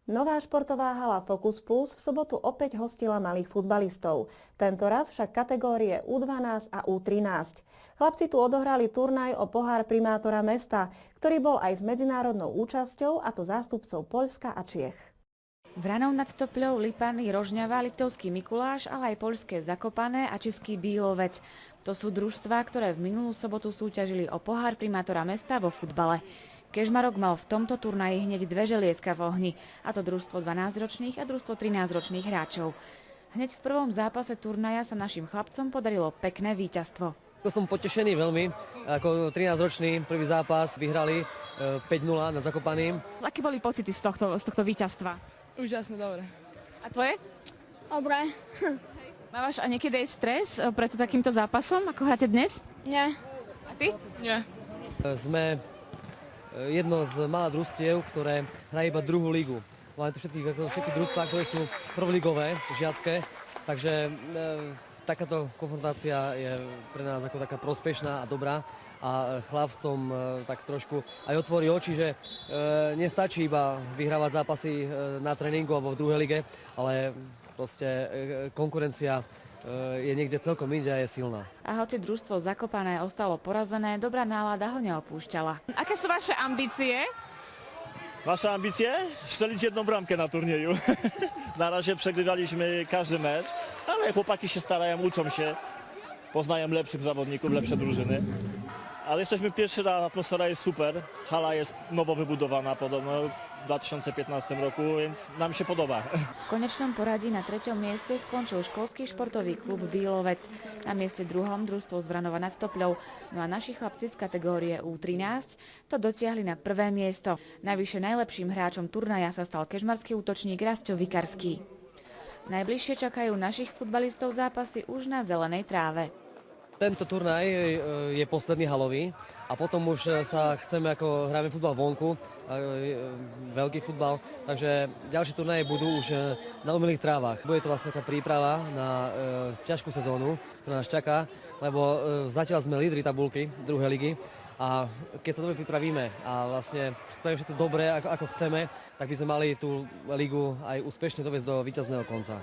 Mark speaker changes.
Speaker 1: Nová športová hala Focus Plus v sobotu opäť hostila malých futbalistov. Tentoraz však kategórie U12 a U13. Chlapci tu odohrali turnaj o pohár primátora mesta, ktorý bol aj s medzinárodnou účasťou, a to zástupcov Poľska a Čiech.
Speaker 2: Vranou nad Topľou, Lipany, Rožňava, Liptovský Mikuláš, ale aj poľské Zakopané a český Bílovec. To sú družstvá, ktoré v minulú sobotu súťažili o pohár primátora mesta vo futbale. Kežmarok mal v tomto turnaji hneď dve želieska v ohni, a to družstvo 12-ročných a družstvo 13-ročných hráčov. Hneď v prvom zápase turnaja sa našim chlapcom podarilo pekné víťazstvo.
Speaker 3: Som potešený veľmi, ako 13-ročný prvý zápas vyhrali 5-0 nad Zakopaným.
Speaker 2: Aké boli pocity z tohto víťazstva?
Speaker 4: Úžasne, dobre.
Speaker 2: A tvoje?
Speaker 4: Dobre.
Speaker 2: Mávaš a niekedy aj stres pred takýmto zápasom, ako hráte dnes?
Speaker 4: Nie.
Speaker 2: A ty?
Speaker 4: Nie.
Speaker 3: Sme jedno z mála družstiev, ktoré hrajú iba druhú lígu. Máme tu všetky družstvá, ktoré sú prvoligové, žiacké, takže takáto konfrontácia je pre nás ako taká prospešná a dobrá a chlapcom tak trošku aj otvorí oči, že nestačí iba vyhrávať zápasy na tréningu alebo v druhej lige, ale proste konkurencia je niekde celkom inde a je silná.
Speaker 2: A hoci družstvo Zakopané ostalo porazené, dobrá nálada ho neopúšťala. Aké sú vaše ambície?
Speaker 5: Nasze ambicje? Strzelić jedną bramkę na turnieju. Na razie przegrywaliśmy każdy mecz, ale chłopaki się starają, uczą się, poznają lepszych zawodników, lepsze drużyny. Ale jesteśmy pierwszy raz, atmosfera jest super, hala jest nowo wybudowana podobno w 2015 roku, więc nam się podoba.
Speaker 2: V konečnom poradí na 3. mieste skončil školský športový klub Bílovec. Na mieste druhom družstvo z Vranova nad Topľou. No a naši chlapci z kategórie U13 to dotiahli na 1. miesto. Navyše najlepším hráčom turnaja sa stal kežmarský útočník Rasťo Vikarský. Najbližšie čakajú našich futbalistov zápasy už na zelenej tráve.
Speaker 3: Tento turnaj je posledný halový a potom už sa chceme, ako hráme futbal vonku, veľký futbal, takže ďalšie turnaje budú už na umelých trávach. Bude to vlastne taká príprava na ťažkú sezónu, ktorá nás čaká, lebo zatiaľ sme lídri tabulky druhej ligy a keď sa dobre pripravíme a vlastne spravíme všetko dobre, ako chceme, tak by sme mali tú ligu aj úspešne dovesť do víťazného konca.